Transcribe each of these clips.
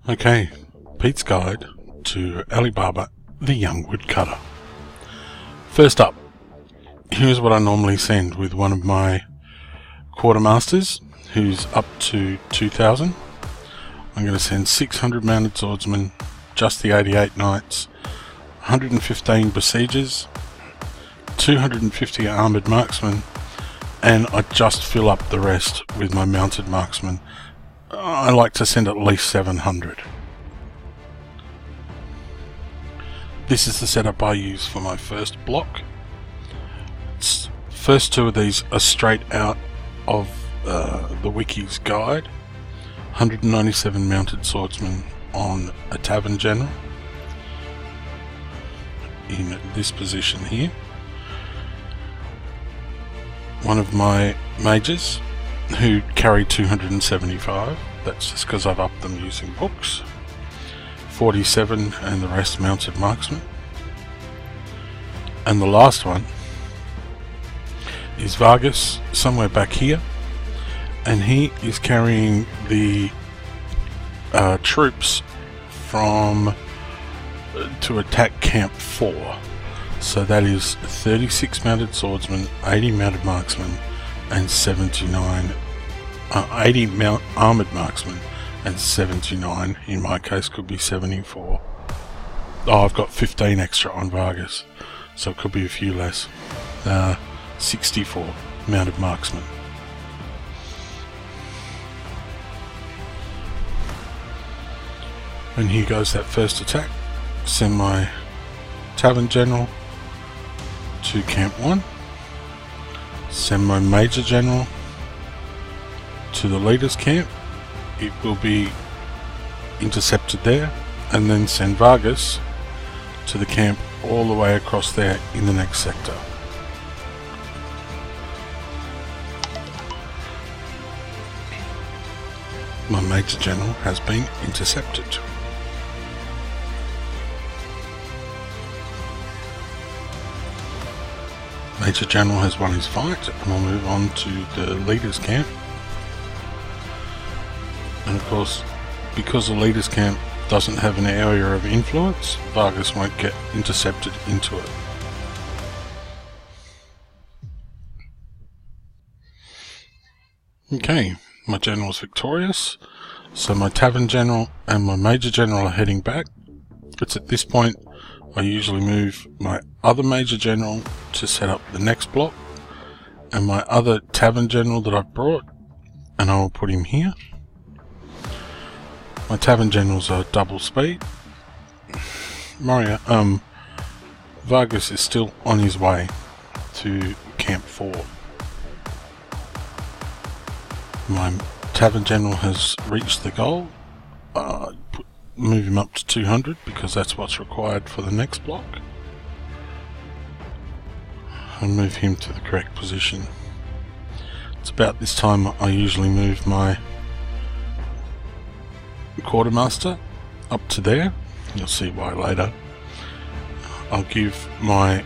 Okay, Pete's Guide to Alibaba the Young Woodcutter. First up, here's what I normally send with one of my quartermasters who's up to 2000. I'm going to send 600 mounted swordsmen, just the 88 knights, 115 besiegers, 250 armoured marksmen, and I just fill up the rest with my mounted marksmen. I like to send at least 700. This is the setup I use for my first block. First two of these are straight out of the wiki's guide. 197 mounted swordsmen on a tavern general in this position here. One of my mages who carry 275, that's just because I've upped them using books. 47 and the rest mounted marksmen. And the last one is Vargas, somewhere back here, and he is carrying the troops from to attack Camp 4. So that is 36 mounted swordsmen, 80 mounted marksmen, and 79 armoured marksmen, and 79 in my case, could be 74. Oh, I've got 15 extra on Vargas, so it could be a few less. 64 mounted marksmen. And here goes that first attack. Send my tavern general to Camp 1. Send my major general to the leader's camp. It will be intercepted there, and then send Vargas to the camp all the way across there in the next sector. My major general has been intercepted. Major general has won his fight, and I'll move on to the leader's camp. And of course, because the leader's camp doesn't have an area of influence, Vargas won't get intercepted into it. Okay, my general's victorious, so my tavern general and my major general are heading back. It's at this point I usually move my other major general to set up the next block, and my other tavern general that I've brought, and I will put him here. My tavern generals are double speed. Vargas is still on his way to Camp 4. My tavern general has reached the goal. Move him up to 200 because that's what's required for the next block. And move him to the correct position. It's about this time I usually move my quartermaster up to there. You'll see why later. I'll give my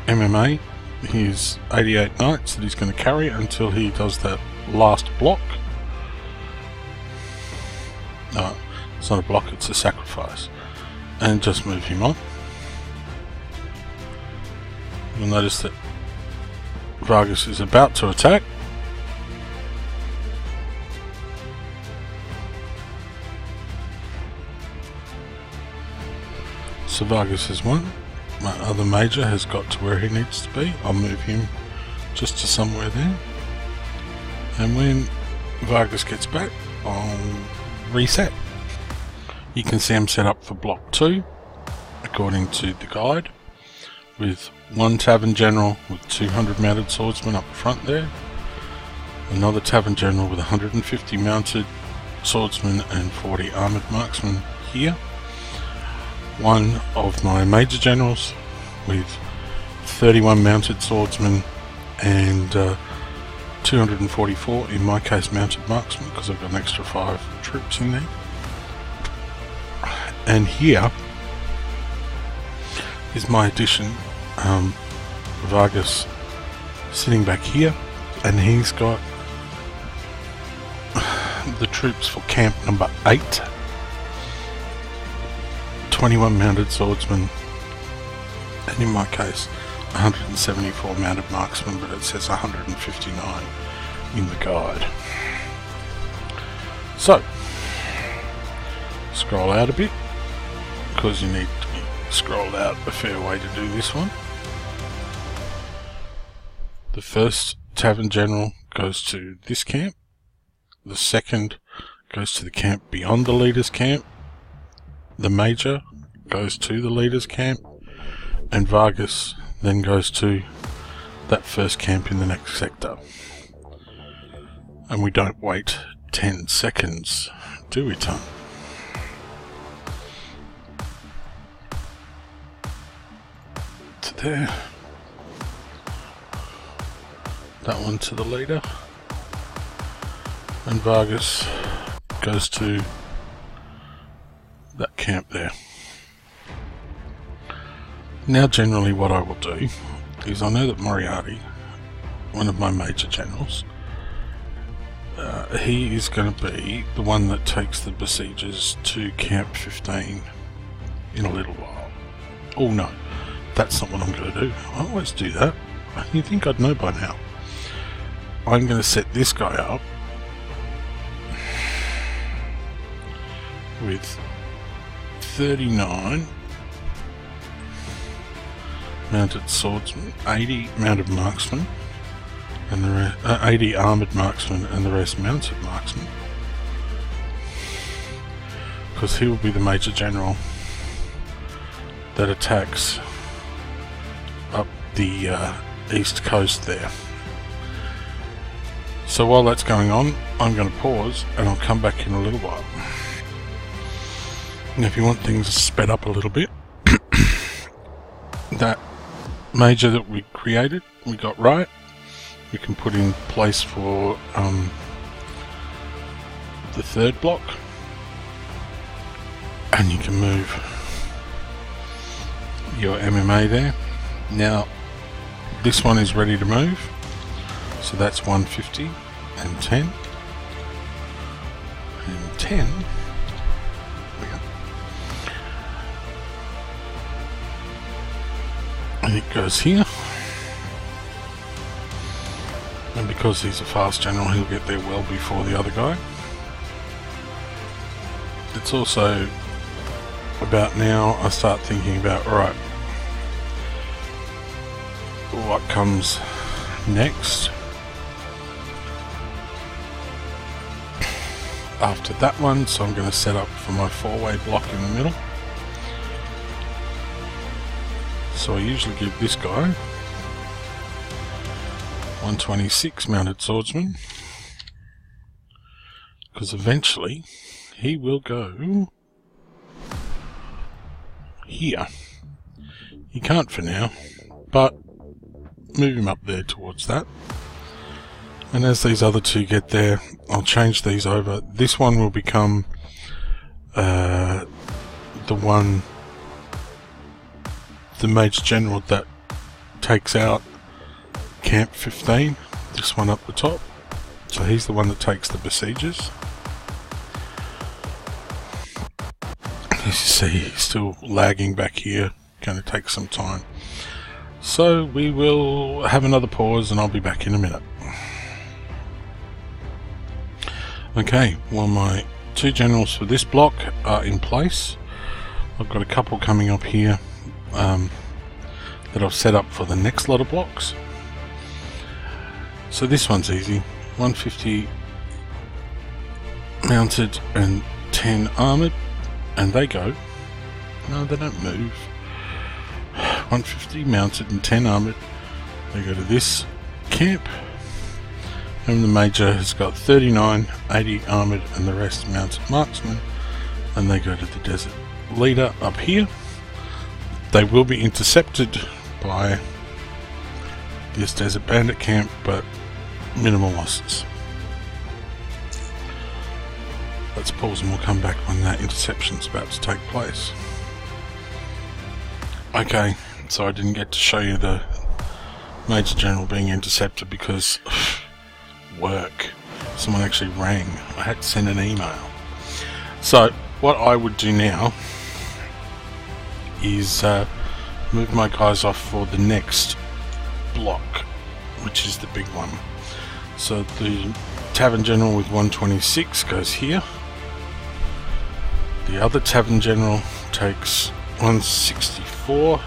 MMA his 88 knights that he's going to carry until he does that last block. No, it's not a block, it's a sacrifice. And just move him on. You'll notice that Vargas is about to attack. So Vargas has won. My other major has got to where he needs to be. I'll move him just to somewhere there. And when Vargas gets back, I'll reset. You can see I'm set up for block 2 according to the guide, with one tavern general with 200 mounted swordsmen up front there, another tavern general with 150 mounted swordsmen and 40 armoured marksmen here, one of my major generals with 31 mounted swordsmen and 244 in my case mounted marksmen, because I've got an extra 5 troops in there. And here is my addition, Vargas sitting back here, and he's got the troops for camp number 8. 21 mounted swordsmen, and in my case 174 mounted marksmen, but it says 159 in the guide. So, scroll out a bit, because you need to be scrolled out a fair way to do this one. The first tavern general goes to this camp, the second goes to the camp beyond the leader's camp, the major goes to the leader's camp, and Vargas then goes to that first camp in the next sector. And we don't wait 10 seconds, do we, Tom? To there. That one to the leader. And Vargas goes to that camp there. Now generally what I will do is, I know that Moriarty, one of my major generals, he is going to be the one that takes the besiegers to camp 15 in a little while. Oh no, that's not what I'm going to do. I always do that. You'd think I'd know by now. I'm going to set this guy up with 39 mounted swordsmen, 80 mounted marksmen, and the 80 armoured marksmen, and the rest mounted marksmen, because he will be the major general that attacks up the east coast there. So while that's going on, I'm going to pause and I'll come back in a little while. And if you want things sped up a little bit, that major that we created, we got right, we can put in place for the third block, and you can move your MMA there. Now this one is ready to move, so that's 150 and 10 and 10. And it goes here, and because he's a fast general, he'll get there well before the other guy. It's also about now I start thinking about, alright, what comes next after that one. So I'm going to set up for my 4-way block in the middle. So I usually give this guy 126 mounted swordsmen, because eventually he will go here. He can't for now, but move him up there towards that. And as these other two get there, I'll change these over. This one will become the major general that takes out camp 15, this one up the top. So he's the one that takes the besiegers. As you see, he's still lagging back here, going to take some time. So we will have another pause and I'll be back in a minute. Okay, well, my two generals for this block are in place. I've got a couple coming up here that I've set up for the next lot of blocks. So this one's easy. 150 mounted and 10 armoured, and they go. No, they don't move. 150 mounted and 10 armoured. They go to this camp. And the major has got 39, 80 armoured, and the rest mounted marksmen. And they go to the desert leader up here. They will be intercepted by this desert bandit camp, but minimal losses. Let's pause and we'll come back when that interception's about to take place. Okay, so I didn't get to show you the Major General being intercepted because work. someone actually rang. I had to send an email. So what I would do now is move my guys off for the next block, which is the big one. So the Tavern General with 126 goes here. The other Tavern General takes 164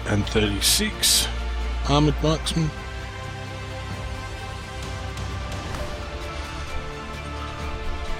and 36 armoured marksmen.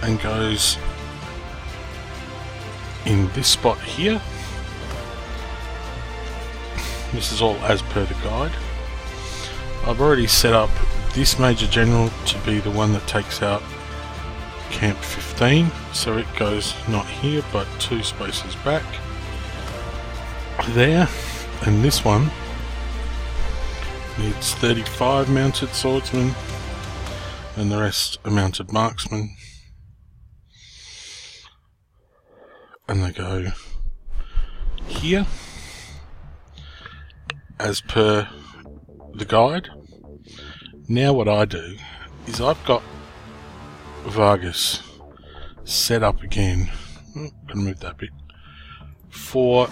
And goes in this spot here. This is all as per the guide. I've already set up this Major General to be the one that takes out Camp 15, so it goes not here but 2 spaces back there, and this one needs 35 mounted swordsmen and the rest are mounted marksmen, and they go here as per the guide. Now what I do is I've got Vargas set up again, gonna move that bit, for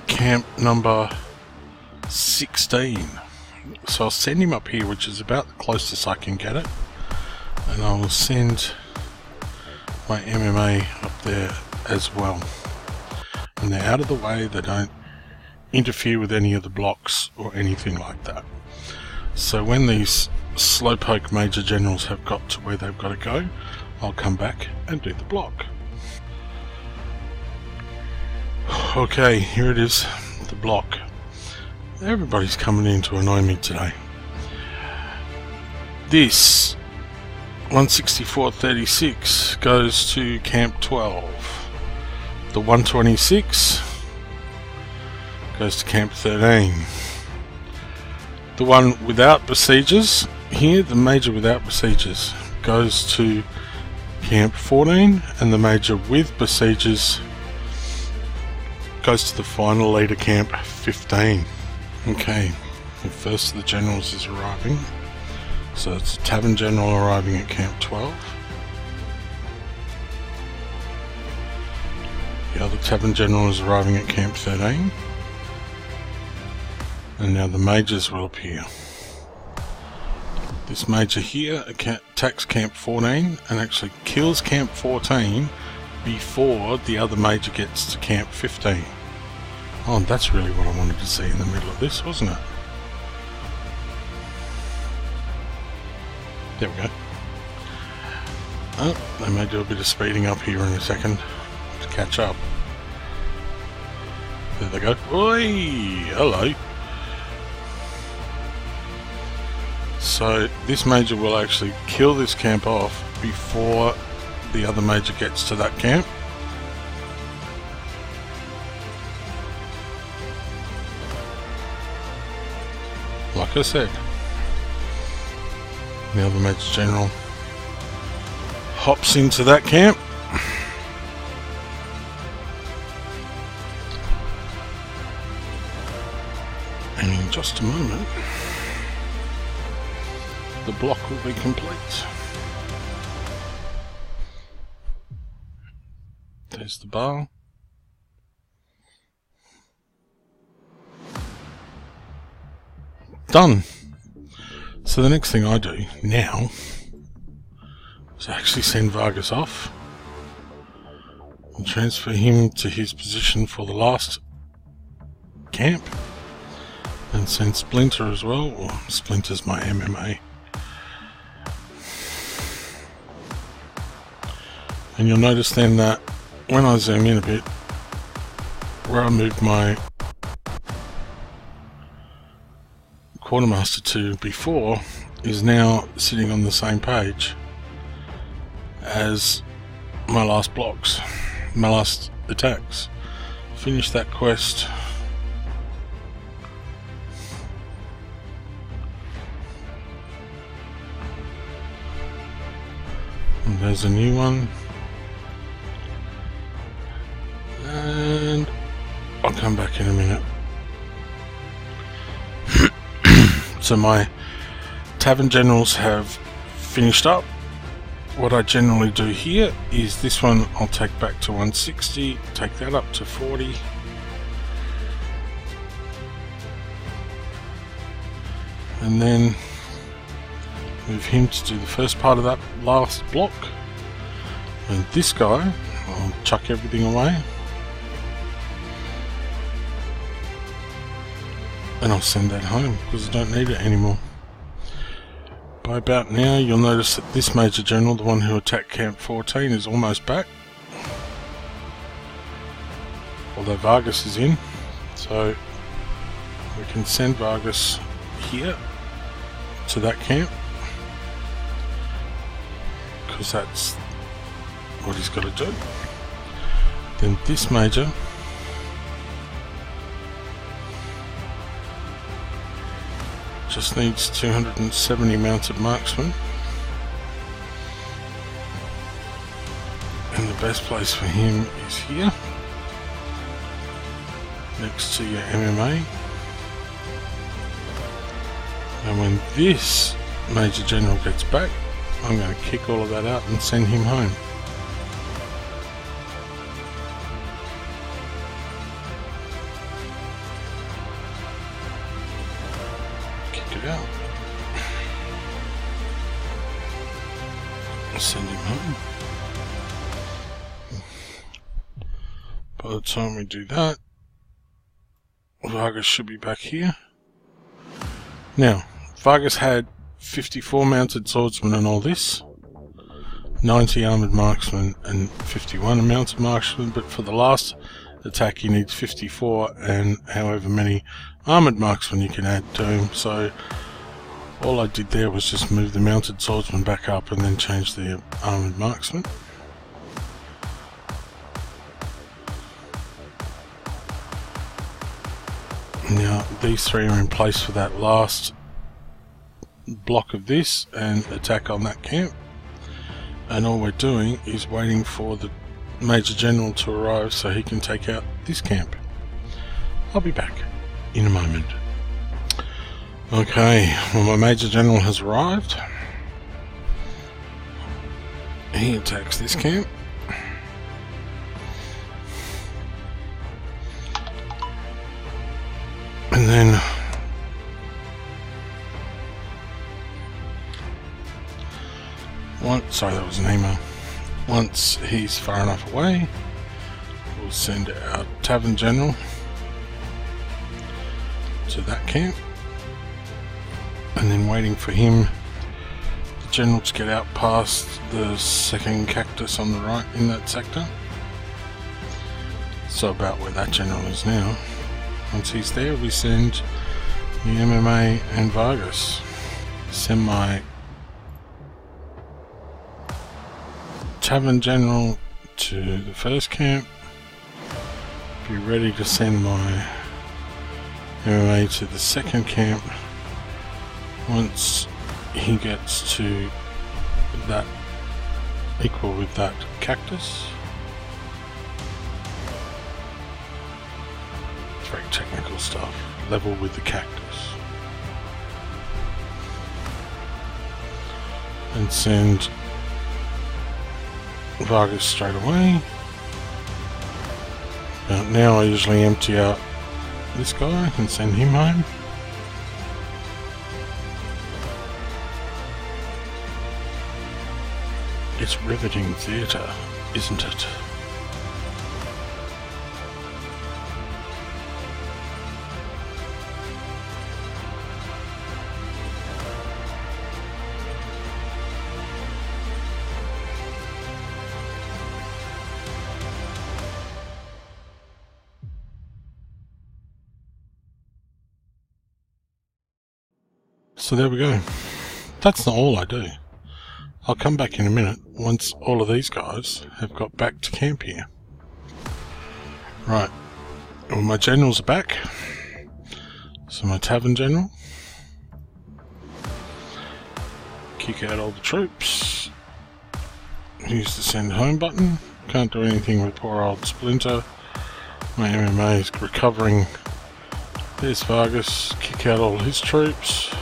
camp number 16. So I'll send him up here, which is about the closest I can get it, and I will send my MMA up there as well. And they're out of the way, they don't interfere with any of the blocks or anything like that. So when these slowpoke Major Generals have got to where they've got to go, I'll come back and do the block. Okay, here it is, the block. Everybody's coming in to annoy me today. This 164-36 goes to Camp 12. The 126 goes to Camp 13. The one without besiegers here, the Major without besiegers, goes to Camp 14, and the Major with besiegers goes to the final leader, Camp 15. Okay, the first of the generals is arriving. So it's a Tavern General arriving at Camp 12. The other Tavern General is arriving at Camp 13. And now the Majors will appear. This Major here attacks Camp 14 and actually kills Camp 14 before the other Major gets to Camp 15. Oh, and that's really what I wanted to see in the middle of this, wasn't it? There we go. Oh, they may do a bit of speeding up here in a second to catch up. There they go. Oi! Hello! So this Major will actually kill this camp off before the other Major gets to that camp. Like I said, the other Major General hops into that camp. And in just a moment, the block will be complete. There's the bar. Done. So the next thing I do now is actually send Vargas off and transfer him to his position for the last camp, and send Splinter as well. Well, Splinter's my MMA. And you'll notice then that when I zoom in a bit, where I moved my Quartermaster to before is now sitting on the same page as my last blocks, my last attacks. Finish that quest. And there's a new one. And I'll come back in a minute. So my Tavern Generals have finished up what I generally do here is this one I'll take back to 160, take that up to 40. And then move him to do the first part of that last block. And this guy, I'll chuck everything away. And I'll send that home because I don't need it anymore. By about now, you'll notice that this Major General, the one who attacked Camp 14, is almost back. Although Vargas is in, so we can send Vargas here to that camp, because that's what he's got to do. Then this Major just needs 270 mounted marksmen, and the best place for him is here, next to your MMA. And when this Major General gets back, I'm going to kick all of that out and send him home. Kick it out. Send him home. By the time we do that, Vargas should be back here. Now, Vargas had 54 mounted swordsmen and all this, 90 armoured marksmen and 51 mounted marksmen, but for the last attack he needs 54 and however many armoured marksmen you can add to him. So all I did there was just move the mounted swordsman back up and then change the armoured marksman. Now these three are in place for that last block of this and attack on that camp, and all we're doing is waiting for the Major General to arrive so he can take out this camp. I'll be back in a moment. Okay, well, my Major General has arrived. He attacks this camp. And then sorry, that was an email. Once he's far enough away, we'll send our Tavern General to that camp, and then waiting for him, the General, to get out past the second cactus on the right in that sector. So about where that General is now. Once he's there, we send the MMA and Vargas. Send my Tavern General to the first camp. Be ready to send my MMA to the second camp once he gets to that equal with that cactus. It's very technical stuff. Level with the cactus. And send Vargas straight away. Now I usually empty out this guy and send him home. It's riveting theatre, isn't it? So there we go. That's not all I do. I'll come back in a minute once all of these guys have got back to camp here. Right. Well, my generals are back. So my Tavern General. Kick out all the troops. Use the send home button. Can't do anything with poor old Splinter. My MMA is recovering. There's Vargas. Kick out all his troops.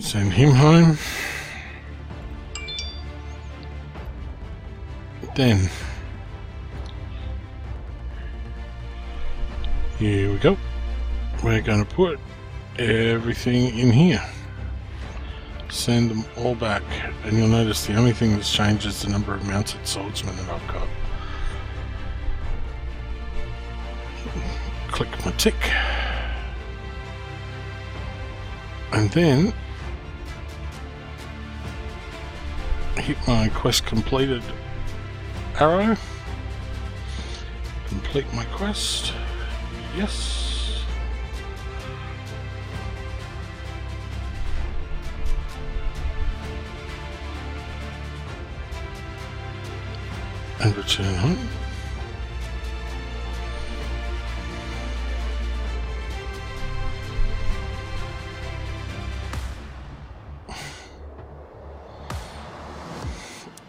Send him home. Then, here we go. We're going to put everything in here. Send them all back, and you'll notice the only thing that's changed is the number of mounted swordsmen that I've got. Click my tick, and then hit my quest completed arrow. Complete my quest. Yes. And return home.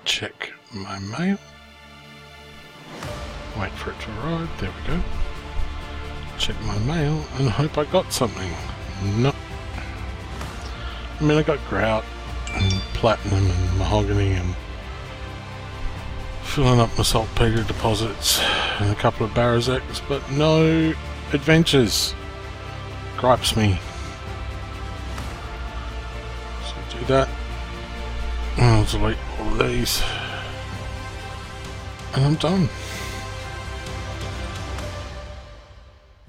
Check my mail. Wait for it to arrive. There we go. Check my mail and hope I got something. No. I mean, I got grout and platinum and mahogany and filling up my saltpeter deposits and a couple of Barazaks, but no adventures. Gripes me. So do that. I'll delete all of these. And I'm done.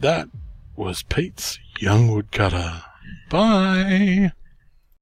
That was Pete's Young Woodcutter. Bye!